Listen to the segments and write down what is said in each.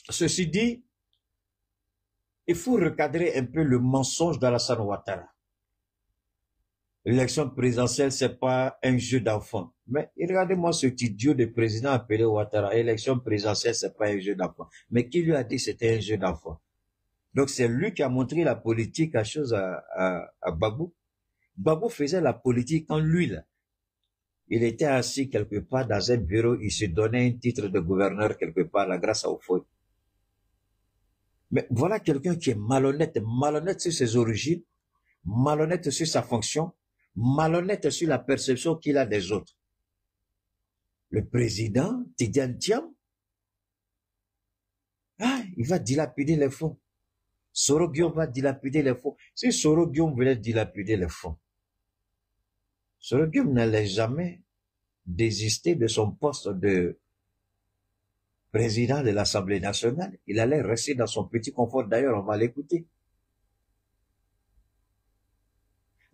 Ceci dit, il faut recadrer un peu le mensonge d'Alassane Ouattara. L'élection présidentielle, c'est pas un jeu d'enfant. Mais regardez-moi cet idiot de président appelé Ouattara. Élection présidentielle, c'est pas un jeu d'enfant. Mais qui lui a dit que c'était un jeu d'enfant? Donc c'est lui qui a montré la politique à chose à Gbagbo. Gbagbo faisait la politique en lui, là. Il était assis quelque part dans un bureau, il se donnait un titre de gouverneur quelque part, là, grâce à Ofoy. Mais voilà quelqu'un qui est malhonnête, malhonnête sur ses origines, malhonnête sur sa fonction, malhonnête sur la perception qu'il a des autres. Le président, Tidiane Thiam, il va dilapider les fonds. Soro Guillaume va dilapider les fonds. Si Soro Guillaume voulait dilapider les fonds, Soro Guillaume n'allait jamais désister de son poste de président de l'Assemblée nationale. Il allait rester dans son petit confort. D'ailleurs, on va l'écouter.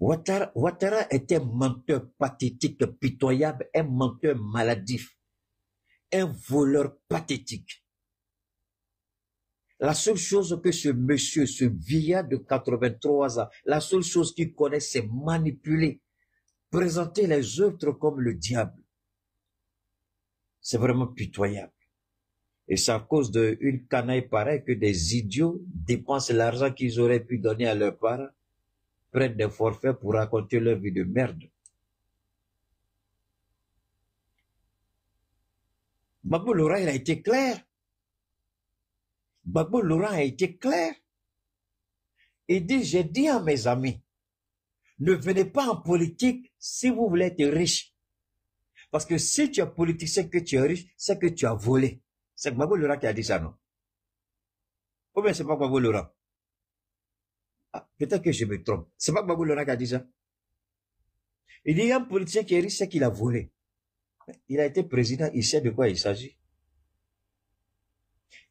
Ouattara était un menteur pathétique, pitoyable, un menteur maladif, un voleur pathétique. La seule chose que ce monsieur, ce vieillard de 83 ans, la seule chose qu'il connaît, c'est manipuler, présenter les autres comme le diable. C'est vraiment pitoyable. Et c'est à cause d'une canaille pareille que des idiots dépensent l'argent qu'ils auraient pu donner à leurs parents, prennent des forfaits pour raconter leur vie de merde. Gbagbo Laurent, il a été clair. Gbagbo Laurent a été clair. Il dit, j'ai dit à mes amis, ne venez pas en politique si vous voulez être riche. Parce que si tu es politicien que tu es riche, c'est que tu as volé. C'est Gbagbo Laurent qui a dit ça, non? Ou bien c'est pas Gbagbo Laurent? Ah, peut-être que je me trompe. C'est pas Gbagbo Laurent qui a dit ça? Il dit, il y a un politicien qui est riche, c'est qu'il a volé. Il a été président, il sait de quoi il s'agit.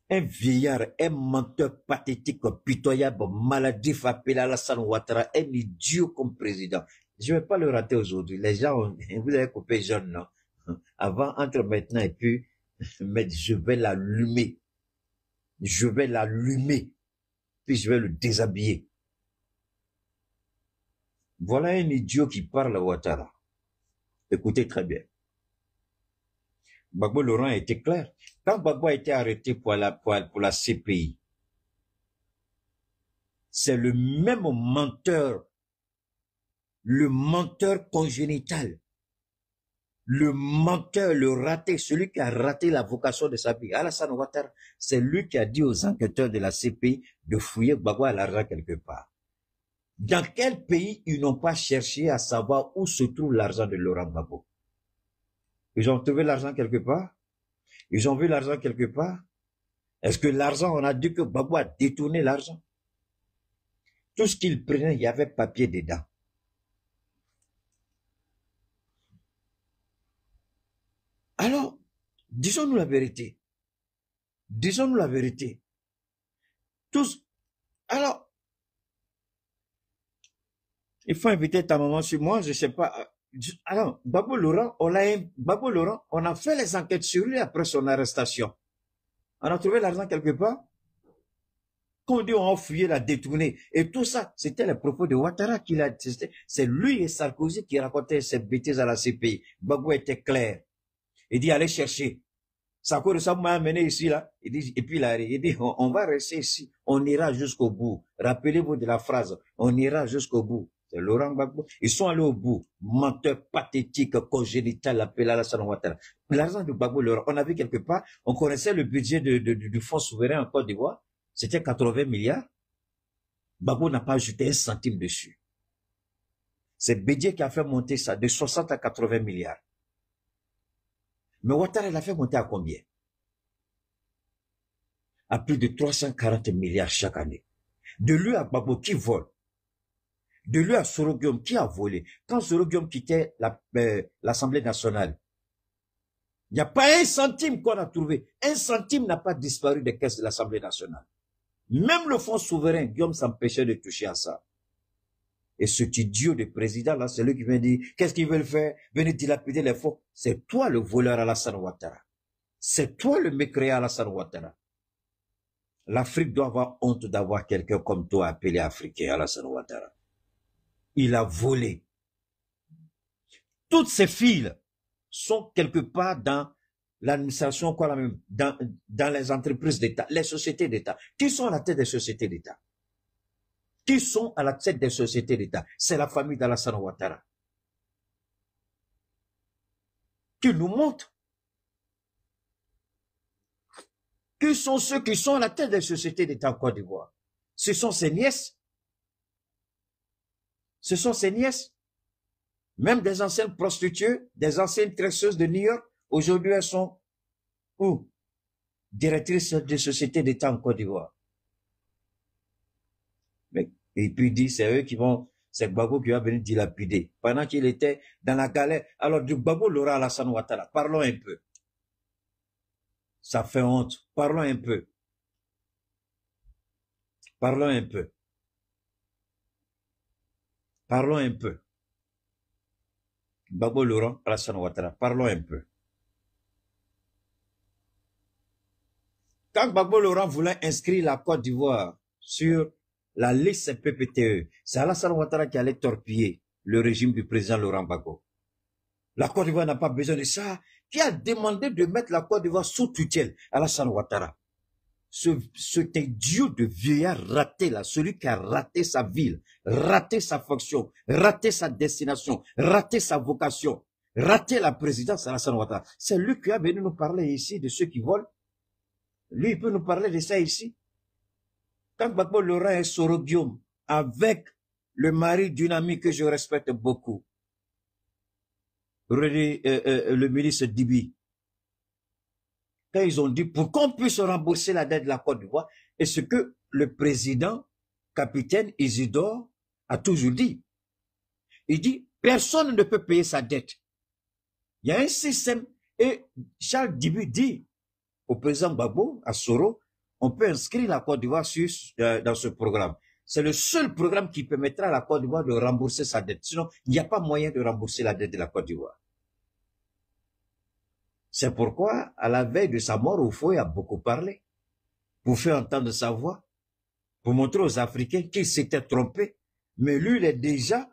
Un vieillard, un menteur pathétique, pitoyable, maladif, appelé Alassane Ouattara, un idiot comme président. Je ne vais pas le rater aujourd'hui. Les gens, vous avez coupé jaune, non? Avant, entre maintenant et puis, mais je vais l'allumer. Je vais l'allumer. Puis je vais le déshabiller. Voilà un idiot qui parle à Ouattara. Écoutez très bien. Gbagbo Laurent a été clair. Quand Gbagbo a été arrêté pour la CPI, c'est le même menteur, le menteur congénital, le menteur, le raté, celui qui a raté la vocation de sa vie. Alassane Ouattara, c'est lui qui a dit aux enquêteurs de la CPI de fouiller Gbagbo à l'argent quelque part. Dans quel pays ils n'ont pas cherché à savoir où se trouve l'argent de Laurent Gbagbo? Ils ont trouvé l'argent quelque part? Ils ont vu l'argent quelque part? Est-ce que l'argent, on a dit que Gbagbo a détourné l'argent? Tout ce qu'il prenait, il y avait papier dedans. Alors, disons-nous la vérité. Disons-nous la vérité. Tous. Alors, il faut inviter ta maman sur moi, je ne sais pas. Alors, Gbagbo Laurent, on a fait les enquêtes sur lui après son arrestation. On a trouvé l'argent quelque part. Quand on dit on a fouillé, l'a détourné. Et tout ça, c'était les propos de Ouattara qu'il a testé. C'est lui et Sarkozy qui racontaient ces bêtises à la CPI. Gbagbo était clair. Il dit, allez chercher. Sarkozy, ça m'a amené ici, là. Il dit, et puis là, il dit, on va rester ici. On ira jusqu'au bout. Rappelez-vous de la phrase. On ira jusqu'au bout. C'est Laurent Gbagbo. Ils sont allés au bout. Menteur pathétique, congénital, appelé Alassane Ouattara. L'argent de Gbagbo, Laurent, on a vu quelque part, on connaissait le budget du Fonds souverain en Côte d'Ivoire. C'était 80 milliards. Gbagbo n'a pas ajouté un centime dessus. C'est Bédié qui a fait monter ça de 60 à 80 milliards. Mais Ouattara l'a fait monter à combien? À plus de 340 milliards chaque année. De lui à Gbagbo qui vole. De lui à Soro Guillaume qui a volé. Quand Soro Guillaume quittait l'Assemblée nationale, il n'y a pas un centime qu'on a trouvé. Un centime n'a pas disparu des caisses de l'Assemblée nationale. Même le fonds souverain, Guillaume s'empêchait de toucher à ça. Et cet idiot de président là, c'est lui qui vient dire, qu'est-ce qu'ils veulent faire? Venez dilapider les fonds. C'est toi le voleur Alassane Ouattara. C'est toi le mécréant Alassane Ouattara. L'Afrique doit avoir honte d'avoir quelqu'un comme toi appelé Africain, Alassane Ouattara. Il a volé. Toutes ces filles sont quelque part dans l'administration, quoi, dans les entreprises d'État, les sociétés d'État. Qui sont à la tête des sociétés d'État? Qui sont à la tête des sociétés d'État? C'est la famille d'Alassane Ouattara. Qui nous montre qui sont ceux qui sont à la tête des sociétés d'État en Côte d'Ivoire. Ce sont ses nièces. Ce sont ses nièces. Même des anciennes prostituées, des anciennes tresseuses de New York, aujourd'hui elles sont où? Directrices des sociétés d'État en Côte d'Ivoire. Et puis il dit, c'est eux qui vont, c'est Gbagbo qui va venir dilapider. Pendant qu'il était dans la galère. Alors du Gbagbo Laurent Alassane Ouattara, parlons un peu. Ça fait honte. Parlons un peu. Parlons un peu. Parlons un peu. Gbagbo Laurent Alassane Ouattara, parlons un peu. Quand Gbagbo Laurent voulait inscrire la Côte d'Ivoire sur la liste PPTE, c'est Alassane Ouattara qui allait torpiller le régime du président Laurent Gbagbo. La Côte d'Ivoire n'a pas besoin de ça. Qui a demandé de mettre la Côte d'Ivoire sous tutelle? Alassane Ouattara. Cet idiot de vieillard raté là, celui qui a raté sa ville, raté sa fonction, raté sa destination, raté sa vocation, raté la présidence, Alassane Ouattara. C'est lui qui a venu nous parler ici de ceux qui volent. Lui, il peut nous parler de ça ici. Quand Gbagbo Laurent est Soro-Guillaume avec le mari d'une amie que je respecte beaucoup, le ministre Dibi, quand ils ont dit pour qu'on puisse rembourser la dette de la Côte d'Ivoire, et ce que le président, capitaine Isidore, a toujours dit. Il dit, personne ne peut payer sa dette. Il y a un système, et Charles Dibi dit au président Gbagbo, à Soro, on peut inscrire la Côte d'Ivoire dans ce programme. C'est le seul programme qui permettra à la Côte d'Ivoire de rembourser sa dette. Sinon, il n'y a pas moyen de rembourser la dette de la Côte d'Ivoire. C'est pourquoi, à la veille de sa mort, Houphouët a beaucoup parlé, pour faire entendre sa voix, pour montrer aux Africains qu'il s'était trompé. Mais lui, il est déjà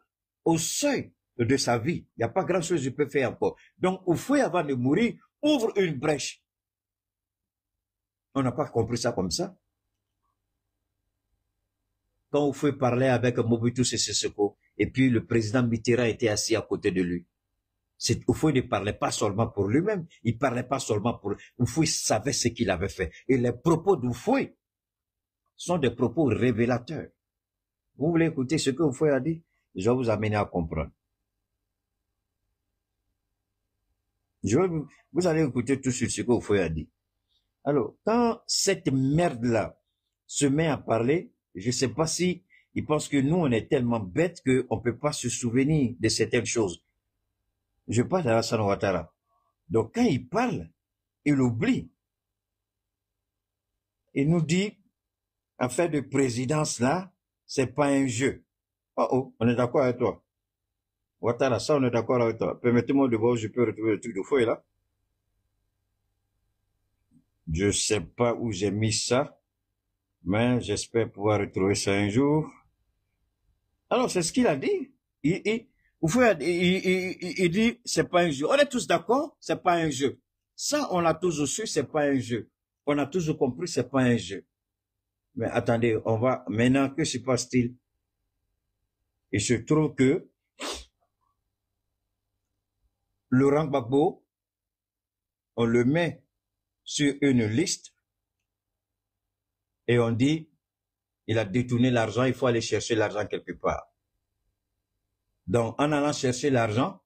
au seuil de sa vie. Il n'y a pas grand-chose qu'il peut faire encore. Donc, Houphouët, avant de mourir, ouvre une brèche. On n'a pas compris ça comme ça. Quand Houphouët parlait avec Mobutu Sese Seko, et puis le président Mitterrand était assis à côté de lui, Houphouët ne parlait pas seulement pour lui-même, il parlait pas seulement pour... Houphouët savait ce qu'il avait fait. Et les propos d'Houphouët sont des propos révélateurs. Vous voulez écouter ce que Houphouët a dit? Je vais vous amener à comprendre. Vous allez écouter tout ce que Houphouët a dit. Alors, quand cette merde-là se met à parler, je ne sais pas si il pense que nous, on est tellement bêtes qu'on ne peut pas se souvenir de certaines choses. Je parle d'Alassane Ouattara. Donc, quand il parle, il oublie. Il nous dit, affaire de présidence là, c'est pas un jeu. Oh, on est d'accord avec toi. Ouattara, ça, on est d'accord avec toi. Permettez-moi de voir où je peux retrouver le truc de fouet là. Je sais pas où j'ai mis ça, mais j'espère pouvoir retrouver ça un jour. Alors, c'est ce qu'il a dit. Il dit, c'est pas un jeu. On est tous d'accord, c'est pas un jeu. Ça, on l'a tous su, c'est pas un jeu. On a tous compris, c'est pas un jeu. Mais attendez, on va, maintenant, que se passe-t-il? Il se trouve que Laurent Gbagbo, on le met sur une liste et on dit, il a détourné l'argent, il faut aller chercher l'argent quelque part. Donc, en allant chercher l'argent,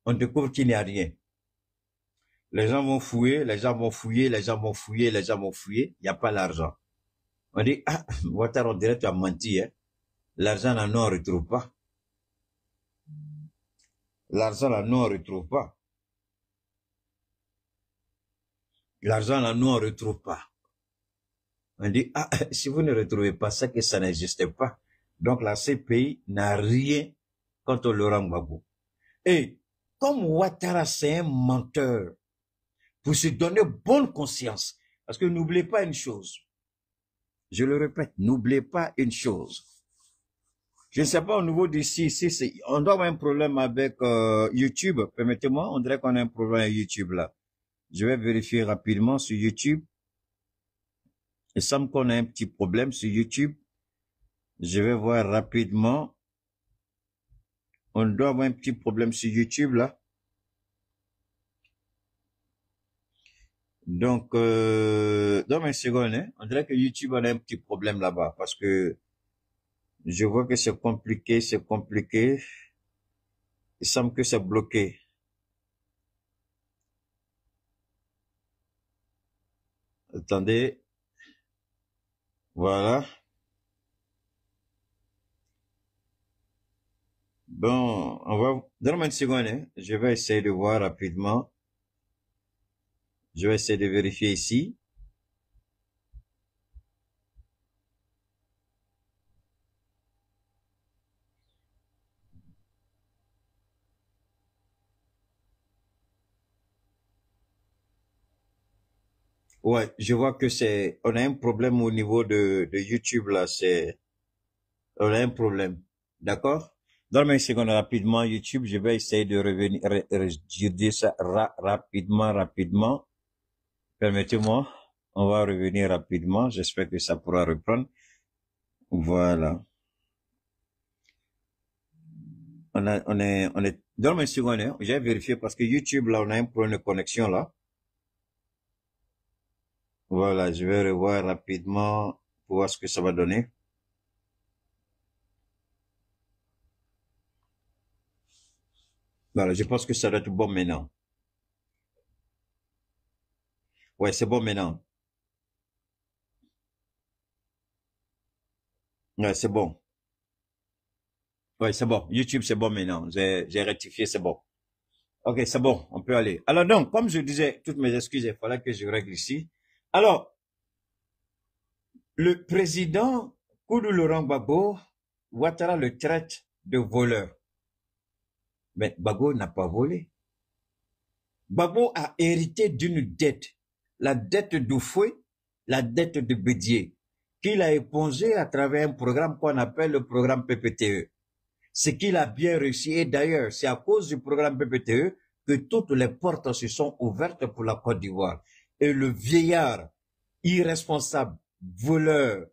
on découvre qu'il n'y a rien. Les gens vont fouiller, les gens vont fouiller, les gens vont fouiller, les gens vont fouiller, il n'y a pas l'argent. On dit, ah, Ouattara, on dirait que tu as menti, hein. L'argent, là, non, on ne retrouve pas. L'argent, là, non, on ne retrouve pas. L'argent, là, non, on ne retrouve pas. On dit, ah, si vous ne retrouvez pas ça, que ça n'existe pas. Donc, la CPI n'a rien contre Laurent Gbagbo. Et, comme Ouattara, c'est un menteur, pour se donner bonne conscience, Parce que n'oubliez pas une chose. Je le répète, n'oubliez pas une chose. Je ne sais pas au niveau d'ici, on doit avoir un problème avec YouTube. Permettez-moi, on dirait qu'on a un problème avec YouTube là. Je vais vérifier rapidement sur YouTube. Il semble qu'on a un petit problème sur YouTube. Je vais voir rapidement. On doit avoir un petit problème sur YouTube là. Donc, dans une seconde, hein, on dirait que YouTube a un petit problème là-bas parce que je vois que c'est compliqué, c'est compliqué. Il semble que c'est bloqué. Attendez. Voilà. Bon, on va, donne-moi une seconde, hein. Je vais essayer de voir rapidement. Je vais essayer de vérifier ici. Ouais, je vois que on a un problème au niveau de YouTube là, on a un problème. D'accord? Donne-moi une seconde rapidement, YouTube, je vais essayer de revenir, je dis ça rapidement. Permettez-moi, on va revenir rapidement, j'espère que ça pourra reprendre. Voilà. Donne-moi une seconde, hein. J'ai vérifié parce que YouTube là, on a un problème de connexion là. Voilà, je vais revoir rapidement pour voir ce que ça va donner. Voilà, je pense que ça doit être bon maintenant. Ouais, c'est bon maintenant. Ouais, c'est bon. Ouais, c'est bon. YouTube, c'est bon maintenant. J'ai rectifié, c'est bon. Ok, c'est bon, on peut aller. Alors donc, comme je disais, toutes mes excuses, il fallait que je règle ici. Alors, le président Koudou Laurent Gbagbo, Ouattara le traite de voleur. Mais Gbagbo n'a pas volé. Gbagbo a hérité d'une dette, la dette d'Oufoué, la dette de Bédié, qu'il a épongée à travers un programme qu'on appelle le programme PPTE. Ce qu'il a bien réussi, et d'ailleurs, c'est à cause du programme PPTE que toutes les portes se sont ouvertes pour la Côte d'Ivoire. Et le vieillard, irresponsable, voleur,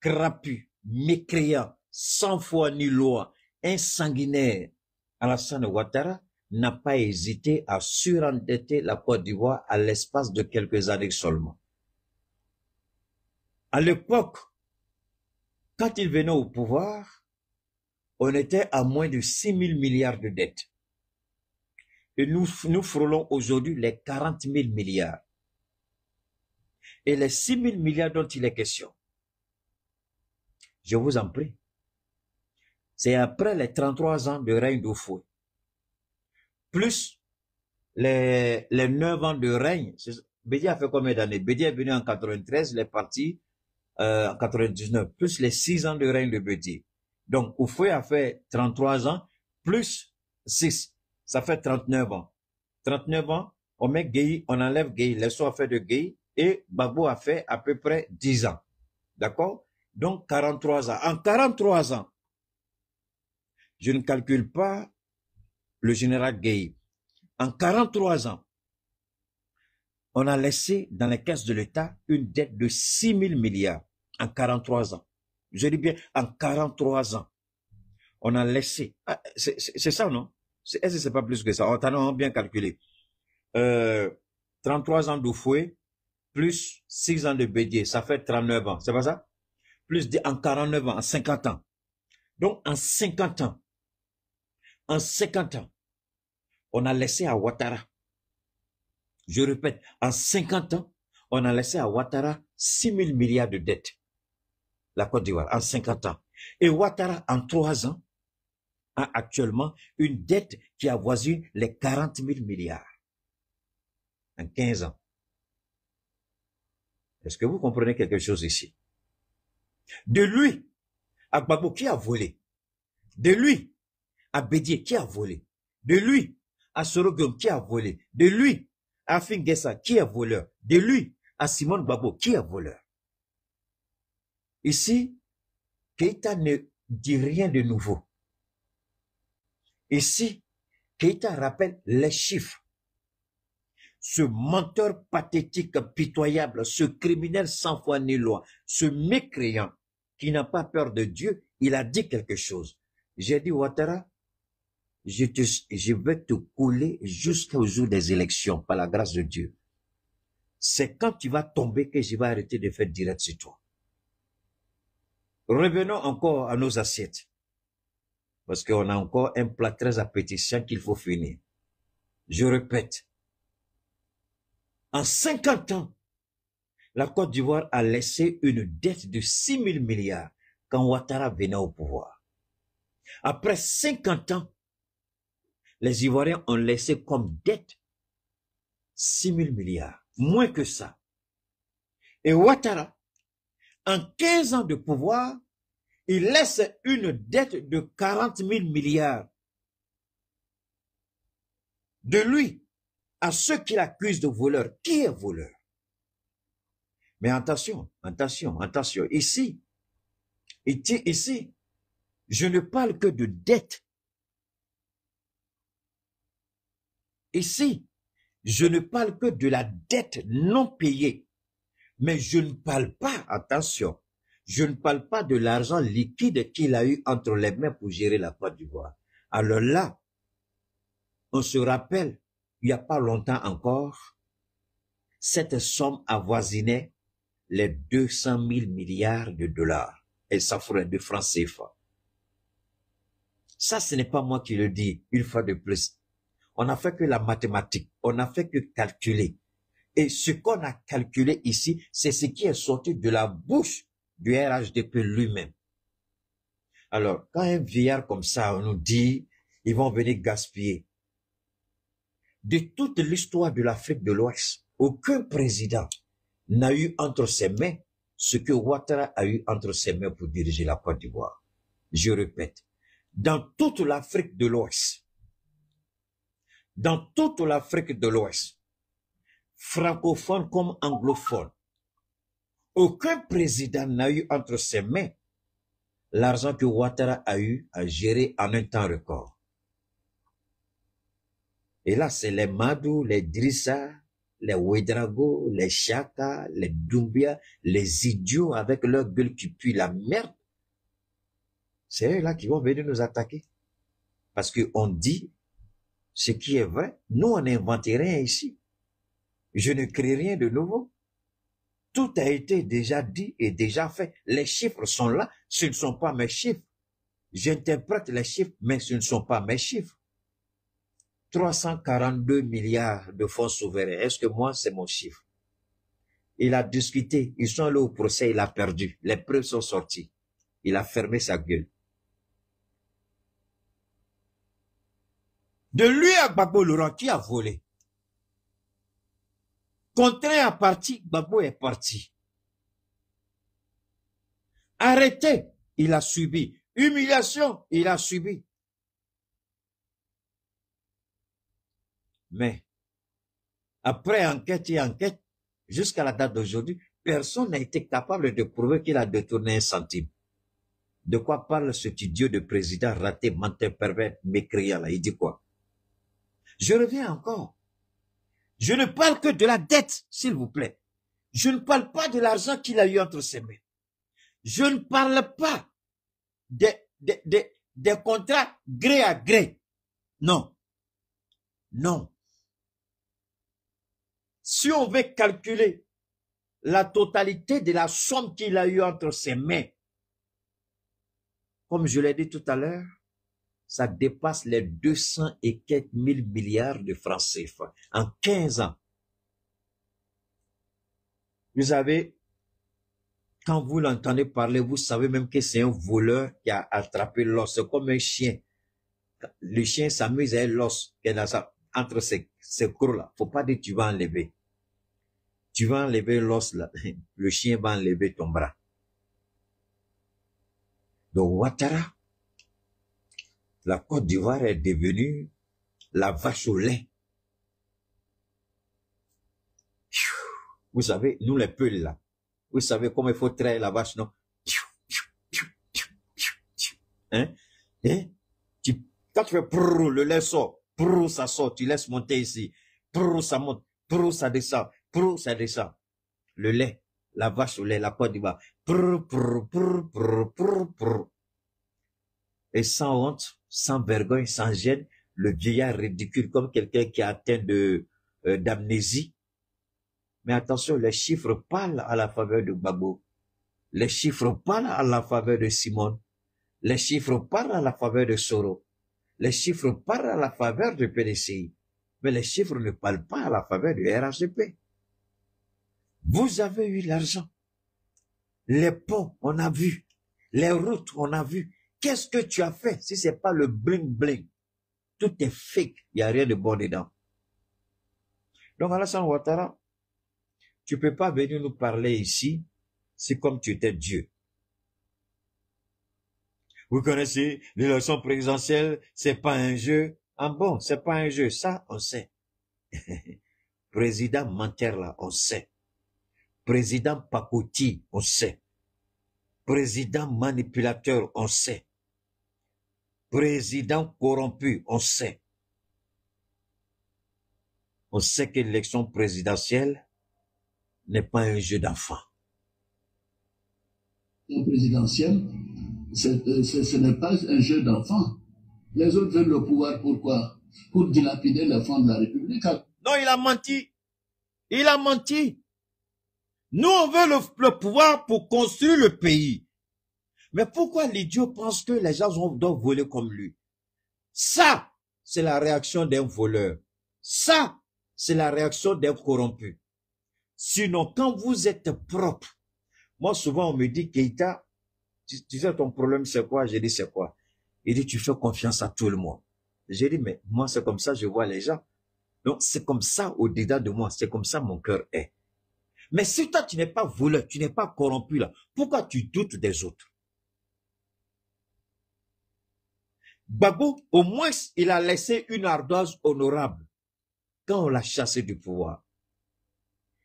crapu, mécréant, sans foi ni loi, insanguinaire, Alassane Ouattara n'a pas hésité à surendetter la Côte d'Ivoire à l'espace de quelques années seulement. À l'époque, quand il venait au pouvoir, on était à moins de 6 000 milliards de dettes. Et nous frôlons aujourd'hui les 40 000 milliards. Et les 6 000 milliards dont il est question, je vous en prie, c'est après les 33 ans de règne d'Oufoué, plus les 9 ans de règne. Bédié a fait combien d'années? Bédié est venu en 93, il est parti en 99, plus les 6 ans de règne de Bédié. Donc, Oufoué a fait 33 ans, plus 6, ça fait 39 ans. 39 ans, on met Gueye, on enlève Gueye, les soins fait de Gueye, et Gbagbo a fait à peu près 10 ans. D'accord? Donc, 43 ans. En 43 ans, je ne calcule pas le général Gueye. En 43 ans, on a laissé dans les caisses de l'État une dette de 6 000 milliards. En 43 ans. Je dis bien, en 43 ans, on a laissé. Ah, c'est ça, non? Est-ce que c'est pas plus que ça? On a bien calculé. 33 ans d'Oufoué, plus 6 ans de Bédié, ça fait 39 ans. C'est pas ça? Plus en 49 ans, en 50 ans. Donc, en 50 ans, on a laissé à Ouattara. Je répète, en 50 ans, on a laissé à Ouattara 6 000 milliards de dettes. La Côte d'Ivoire, en 50 ans. Et Ouattara, en 3 ans, a actuellement une dette qui avoisine les 40 000 milliards. En 15 ans. Est-ce que vous comprenez quelque chose ici? De lui, à Gbagbo, qui a volé? De lui, à Bédié, qui a volé? De lui, à Sorogum, qui a volé? De lui, à Fingessa, qui est voleur? De lui, à Simone Gbagbo, qui est voleur. Ici, Keïta ne dit rien de nouveau. Ici, Keïta rappelle les chiffres. Ce menteur pathétique, pitoyable, ce criminel sans foi ni loi, ce mécréant qui n'a pas peur de Dieu, il a dit quelque chose. J'ai dit, Ouattara, je vais te couler jusqu'au jour des élections, par la grâce de Dieu. C'est quand tu vas tomber que je vais arrêter de faire direct sur toi. Revenons encore à nos assiettes. Parce qu'on a encore un plat très appétissant qu'il faut finir. Je répète. En 50 ans, la Côte d'Ivoire a laissé une dette de 6 000 milliards quand Ouattara venait au pouvoir. Après 50 ans, les Ivoiriens ont laissé comme dette 6 000 milliards. Moins que ça. Et Ouattara, en 15 ans de pouvoir, il laisse une dette de 40 000 milliards. De lui à ceux qui l'accusent de voleur. Qui est voleur? Mais attention, attention, attention. Ici, je ne parle que de dette. Ici, je ne parle que de la dette non payée. Mais je ne parle pas, attention, je ne parle pas de l'argent liquide qu'il a eu entre les mains pour gérer la Côte d'Ivoire. Alors là, on se rappelle, il n'y a pas longtemps encore, cette somme avoisinait les 200 000 milliards de dollars. Et ça ferait de francs CFA. Ça, ce n'est pas moi qui le dis, une fois de plus. On n'a fait que la mathématique, on n'a fait que calculer. Et ce qu'on a calculé ici, c'est ce qui est sorti de la bouche du RHDP lui-même. Alors, quand un vieillard comme ça, on nous dit, ils vont venir gaspiller. De toute l'histoire de l'Afrique de l'Ouest, aucun président n'a eu entre ses mains ce que Ouattara a eu entre ses mains pour diriger la Côte d'Ivoire. Je répète, dans toute l'Afrique de l'Ouest, francophone comme anglophone, aucun président n'a eu entre ses mains l'argent que Ouattara a eu à gérer en un temps record. Et là, c'est les Madou, les Drissa, les Ouedraogo, les Chaka, les Doumbia, les idiots avec leur gueule qui pue la merde. C'est eux là qui vont venir nous attaquer. Parce qu'on dit ce qui est vrai. Nous, on n'invente rien ici. Je ne crée rien de nouveau. Tout a été déjà dit et déjà fait. Les chiffres sont là. Ce ne sont pas mes chiffres. J'interprète les chiffres, mais ce ne sont pas mes chiffres. 342 milliards de fonds souverains. Est-ce que moi, c'est mon chiffre? Il a discuté. Ils sont allés au procès. Il a perdu. Les preuves sont sorties. Il a fermé sa gueule. De lui à Gbagbo Laurent, qui a volé? Contraint à partir, Gbagbo est parti. Arrêté, il a subi. Humiliation, il a subi. Mais, après enquête et enquête, jusqu'à la date d'aujourd'hui, personne n'a été capable de prouver qu'il a détourné un centime. De quoi parle cet idiot de président raté, menteur, pervers, mécréant là? Il dit quoi? Je reviens encore. Je ne parle que de la dette, s'il vous plaît. Je ne parle pas de l'argent qu'il a eu entre ses mains. Je ne parle pas des contrats gré à gré. Non. Non. Si on veut calculer la totalité de la somme qu'il a eue entre ses mains, comme je l'ai dit tout à l'heure, ça dépasse les 200 et quelques mille milliards de francs CFA en 15 ans. Vous savez, quand vous l'entendez parler, vous savez même que c'est un voleur qui a attrapé l'os. C'est comme un chien. Le chien s'amuse à l'os qui est dans entre ses crocs-là. Faut pas dire tu vas enlever. Tu vas enlever l'os là. Le chien va enlever ton bras. Donc Ouattara, la Côte d'Ivoire est devenue la vache au lait. Vous savez, nous les peuls là, vous savez comment il faut traire la vache, non? Hein? Hein? Quand tu fais prrr, le lait sort, prrr, ça sort, tu laisses monter ici, prrr, ça monte, prrr, ça descend, prrr, ça descend. Le lait, la vache au lait, la Côte d'Ivoire, prrr, prrr, prrr, prrr, prrr, prrr. Et sans honte, sans vergogne, sans gêne, le vieillard ridicule comme quelqu'un qui est atteint d'amnésie. Mais attention, les chiffres parlent à la faveur de Gbagbo. Les chiffres parlent à la faveur de Simone. Les chiffres parlent à la faveur de Soro. Les chiffres parlent à la faveur de PDCI. Mais les chiffres ne parlent pas à la faveur du RHDP. Vous avez eu l'argent. Les ponts, on a vu. Les routes, on a vu. Qu'est-ce que tu as fait si c'est pas le bling-bling? Tout est fake. Il n'y a rien de bon dedans. Donc, Alassane Ouattara, tu peux pas venir nous parler ici, c'est comme tu étais Dieu. Vous connaissez, l'élection présidentielle, c'est pas un jeu. Ah bon, c'est pas un jeu, ça, on sait. Président menteur là, on sait. Président pacoti, on sait. Président manipulateur, on sait. Président corrompu, on sait. On sait que l'élection présidentielle n'est pas un jeu d'enfant. Présidentielle, ce n'est pas un jeu d'enfant. Les autres veulent le pouvoir, pourquoi? Pour dilapider les fonds de la République. Non, il a menti. Il a menti. Nous, on veut le pouvoir pour construire le pays. Mais pourquoi l'idiot pense que les gens doivent voler comme lui? Ça, c'est la réaction d'un voleur. Ça, c'est la réaction d'un corrompu. Sinon, quand vous êtes propre, moi, souvent, on me dit, Keïta, tu sais, ton problème, c'est quoi? J'ai dit, c'est quoi? Il dit, tu fais confiance à tout le monde. J'ai dit, mais moi, c'est comme ça, je vois les gens. Donc, c'est comme ça, au-dedans de moi, c'est comme ça, mon cœur est. Mais si toi, tu n'es pas voleur, tu n'es pas corrompu, là, pourquoi tu doutes des autres? Gbagbo, au moins, il a laissé une ardoise honorable quand on l'a chassé du pouvoir.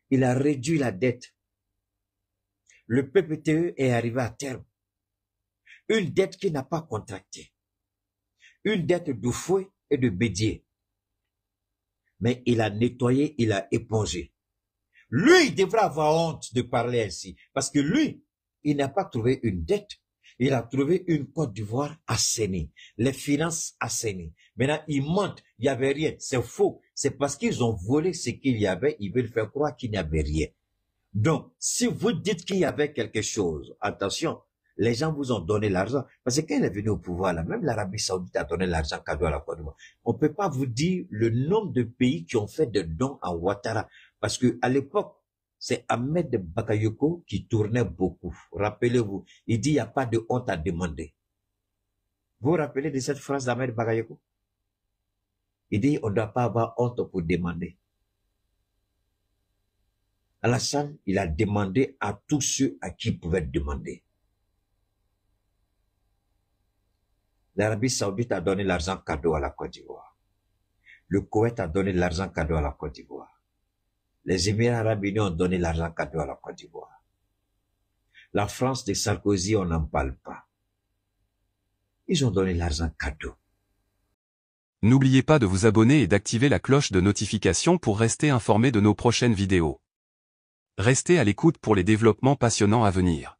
Il a réduit la dette. Le PPTE est arrivé à terme. Une dette qu'il n'a pas contractée. Une dette de fouet et de bédier. Mais il a nettoyé, il a épongé. Lui, il devrait avoir honte de parler ainsi. Parce que lui, il n'a pas trouvé une dette. Il a trouvé une Côte d'Ivoire assainie. Les finances assainies. Maintenant, ils mentent. Il n'y avait rien. C'est faux. C'est parce qu'ils ont volé ce qu'il y avait. Ils veulent faire croire qu'il n'y avait rien. Donc, si vous dites qu'il y avait quelque chose, attention, les gens vous ont donné l'argent. Parce que quand il est venu au pouvoir, là, même l'Arabie Saoudite a donné l'argent cadeau à la Côte d'Ivoire. On ne peut pas vous dire le nombre de pays qui ont fait des dons à Ouattara. Parce que à l'époque, c'est Ahmed Bakayoko qui tournait beaucoup. Rappelez-vous, il dit il n'y a pas de honte à demander. Vous vous rappelez de cette phrase d'Ahmed Bakayoko? Il dit on ne doit pas avoir honte pour demander. Alassane, il a demandé à tous ceux à qui il pouvait demander. L'Arabie Saoudite a donné l'argent cadeau à la Côte d'Ivoire. Le Koweït a donné l'argent cadeau à la Côte d'Ivoire. Les Émirats arabes unis ont donné l'argent cadeau à la Côte d'Ivoire. La France de Sarkozy, on n'en parle pas. Ils ont donné l'argent cadeau. N'oubliez pas de vous abonner et d'activer la cloche de notification pour rester informé de nos prochaines vidéos. Restez à l'écoute pour les développements passionnants à venir.